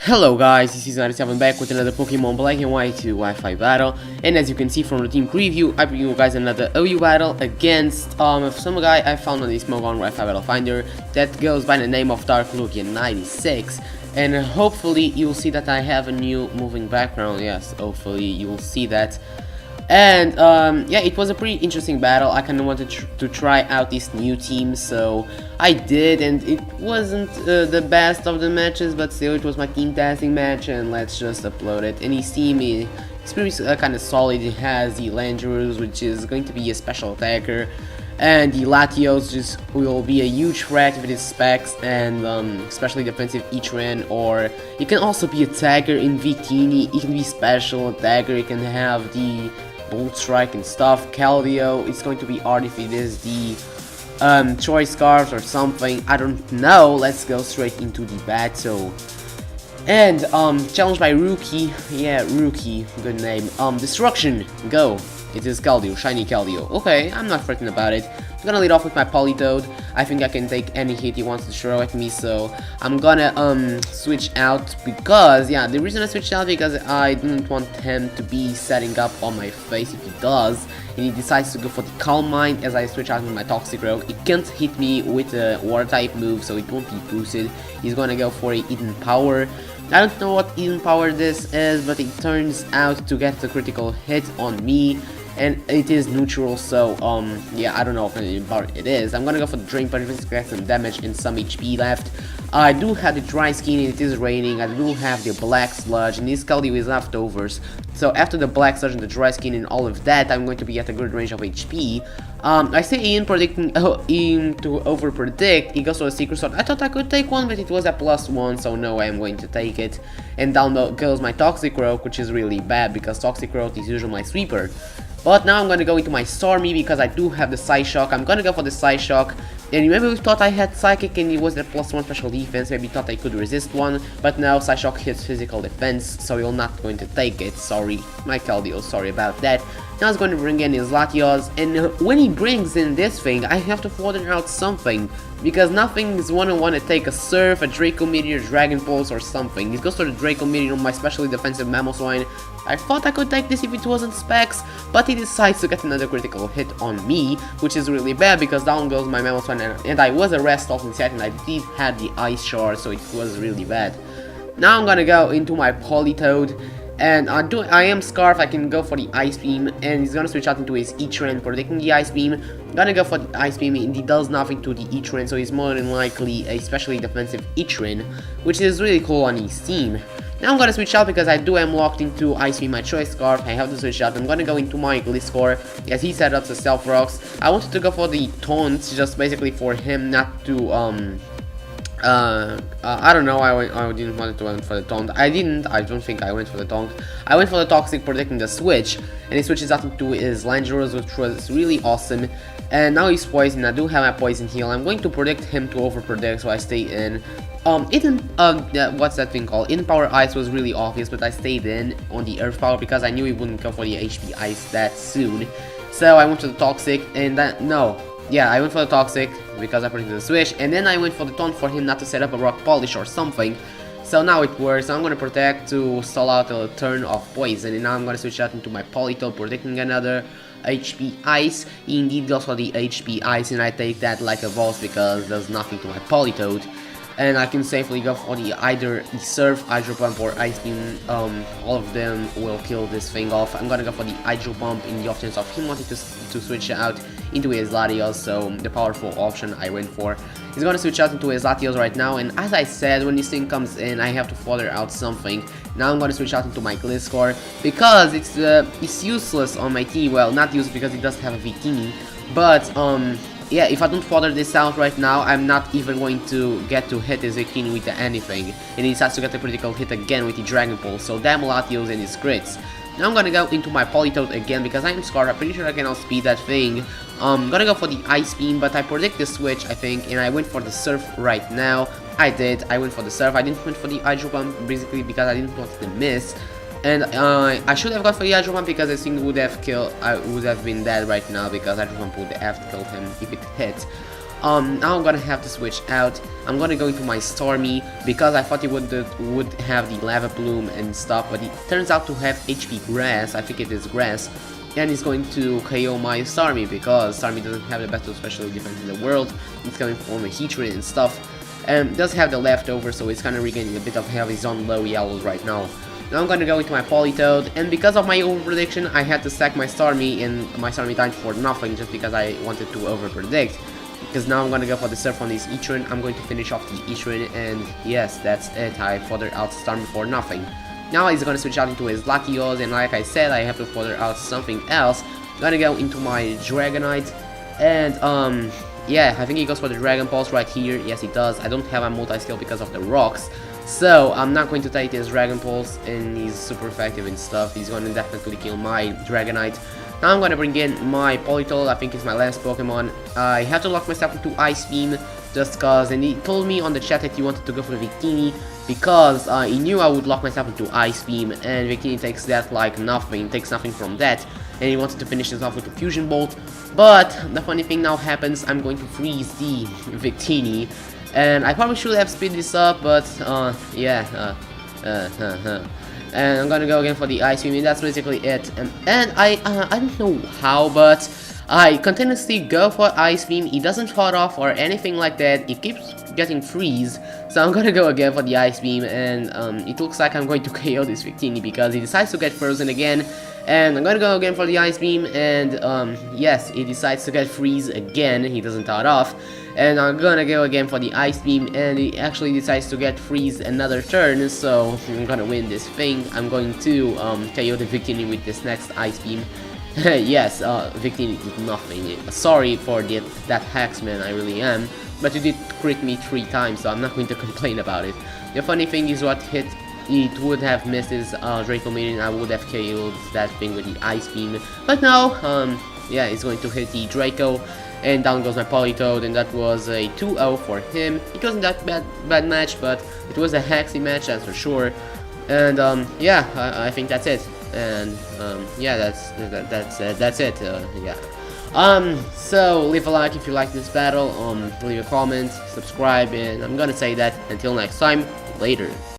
Hello guys, this is 97 back with another Pokemon Black and White 2 Wi-Fi battle, and as you can see from the team preview, I bring you guys another OU battle against some guy I found on the Smogon Wi-Fi Battle Finder that goes by the name of Darklugian96, and hopefully you'll see that I have a new moving background. Yes, hopefully you'll see that. And yeah, it was a pretty interesting battle. I kind of wanted to try out this new team, so I did, and it wasn't the best of the matches, but still it was my team testing match, and let's just upload it. And his team is pretty kind of solid. It has the Landorus, which is going to be a special attacker, and the Latios just will be a huge threat with his specs, and especially defensive Heatran, or it can also be attacker in Victini. It can be special attacker, it can have the Bolt Strike and stuff. Keldeo, it's going to be hard if it is the Choice Scarves or something. I don't know. Let's go straight into the battle. And challenged by Rookie. Yeah, Rookie, good name. Destruction, go. It is Keldeo, shiny Keldeo. Okay, I'm not frightened about it. I'm gonna lead off with my Politoed. I think I can take any hit he wants to throw at me, so I'm gonna switch out because, yeah, the reason I switched out because I didn't want him to be setting up on my face if he does, and he decides to go for the Calm Mind as I switch out with my Toxicroak. He can't hit me with a Water type move, so it won't be boosted. He's gonna go for a Hidden Power. I don't know what Hidden Power this is, but it turns out to get a critical hit on me, and it is neutral, so yeah, I don't know what Hidden Power it is. I'm gonna go for the Drain Punch to get some damage and some HP left. I do have the Dry Skin, and it is raining. I do have the Black Sludge, and this Keldeo is leftovers. So after the Black Sludge and the Dry Skin and all of that, I'm going to be at a good range of HP. I say Ian predicting him to over predict. He goes for a Secret Sword. I thought I could take one, but it was a +1, so no way I'm going to take it. And down goes my Toxicroak, which is really bad because Toxicroak is usually my sweeper. But now I'm going to go into my Starmie because I do have the Psyshock. I'm going to go for the Psyshock. And remember we thought I had Psychic and it was a +1 special defense. Maybe thought I could resist one. But now Psyshock hits physical defense, so you're not going to take it. Sorry, my Keldeo, sorry about that. Now he's going to bring in his Latios. And when he brings in this thing, I have to further out something. Because nothing is want to take a Surf, a Draco Meteor, Dragon Pulse, or something. He goes for the Draco Meteor on my specially defensive Mamoswine. I thought I could take this if it wasn't specs, but he decides to get another critical hit on me, which is really bad because down goes my Mamoswine, and I was a rest off inside, and I did have the Ice Shard, so it was really bad. Now I'm gonna go into my Politoed. And I am Scarf, I can go for the Ice Beam, and he's gonna switch out into his Heatran, predicting the Ice Beam. Gonna go for the Ice Beam, and he does nothing to the Heatran, so he's more than likely a specially defensive Heatran, which is really cool on his team. Now I'm gonna switch out because I am locked into Ice Beam, my Choice Scarf. I have to switch out. I'm gonna go into my Gliscor as he set up the Stealth Rocks. I wanted to go for the Taunt, just basically for him not to I don't know, I didn't want to went for the Taunt. I don't think I went for the Taunt. I went for the Toxic, predicting the switch, and he switches out into his Landorus, which was really awesome. And now he's Poison. I do have my Poison Heal. I'm going to predict him to over predict, so I stay in. What's that thing called? Hidden Power Ice was really obvious, but I stayed in on the Earth Power because I knew he wouldn't go for the HP Ice that soon. So I went to the Toxic, and yeah, I went for the Toxic because I predicted the switch, and then I went for the Taunt for him not to set up a Rock Polish or something. So now it works. I'm gonna protect to stall out a turn of Poison, and now I'm gonna switch out into my Politoed, predicting another HP Ice. He indeed goes for the HP Ice, and I take that like a boss because there's nothing to my Politoed. And I can safely go for either the Surf, Hydro Pump, or Ice Beam. All of them will kill this thing off. I'm gonna go for the Hydro Pump in the off chance of him wanting to switch out into his Latios, so the powerful option I went for. He's gonna switch out into his Latios right now, and as I said, when this thing comes in, I have to further out something. Now I'm gonna switch out into my Gliscor because it's useless on my team. Well, not useless because it does have a Victini, but yeah, if I don't further this out right now, I'm not even going to get to hit his Victini with anything. And he decides to get a critical hit again with the Dragon Pulse, so damn Latios and his crits. Now I'm gonna go into my Politoed again because I'm Scarf. I'm pretty sure I can outspeed that thing. I'm gonna go for the Ice Beam, but I predict the switch, I think, and I went for the Surf right now. I did. I went for the Surf. I didn't went for the Hydro Pump basically because I didn't want to miss. And I should have gone for the Hydro Pump because I think I would have been dead right now because Hydro Pump would have killed him if it hit. Now I'm gonna have to switch out. I'm gonna go into my Starmie because I thought it would have the Lava Plume and stuff, but it turns out to have HP Grass. I think it is Grass, and it's going to KO my Starmie because Starmie doesn't have the best special defense in the world. It's coming from a Heatran and stuff, and does have the leftover, so it's kind of regaining a bit of health. He's on low yellows right now. Now I'm gonna go into my Politoed, and because of my over-prediction, I had to sack my Starmie, and my Starmie died for nothing just because I wanted to over-predict. Because now I'm gonna go for the Surf on this Heatran. I'm going to finish off the Heatran, and yes, that's it. I further out Starmie for nothing. Now he's gonna switch out into his Latios, and like I said, I have to further out something else. I'm gonna go into my Dragonite, and yeah, I think he goes for the Dragon Pulse right here. Yes, he does. I don't have a multi-skill because of the rocks, so I'm not going to take his Dragon Pulse, and he's super effective and stuff. He's gonna definitely kill my Dragonite. Now I'm gonna bring in my Politoed. I think it's my last Pokemon. I have to lock myself into Ice Beam just cause, and he told me on the chat that he wanted to go for the Victini because he knew I would lock myself into Ice Beam, and Victini takes that like nothing, takes nothing from that, and he wanted to finish this off with a Fusion Bolt. But the funny thing now happens, I'm going to freeze the Victini, and I probably should have speed this up, but yeah, and I'm gonna go again for the Ice Beam, and that's basically it. And I don't know how, but I continuously go for Ice Beam. It doesn't fall off or anything like that. It keeps getting freeze, so I'm gonna go again for the Ice Beam, and it looks like I'm going to KO this Victini because he decides to get frozen again. And I'm gonna go again for the Ice Beam, and yes, he decides to get freeze again. He doesn't start off. And I'm gonna go again for the Ice Beam, and he actually decides to get freeze another turn, so I'm gonna win this thing. I'm going to KO the Victini with this next Ice Beam. Yes, Victini did nothing. Sorry for that Hacksman, I really am, but you did crit me 3 times, so I'm not going to complain about it. The funny thing is what hit it would have missed his Draco Maiden. I would have KO'd that thing with the Ice Beam, but no, yeah, it's going to hit the Draco. And down goes my Politoed, and that was a 2-0 for him. It wasn't that bad match, but it was a Haxy match, that's for sure. And yeah, I think that's it. And yeah, that's it. Yeah. So leave a like if you like this battle. Leave a comment, subscribe, and I'm gonna say that until next time. Later.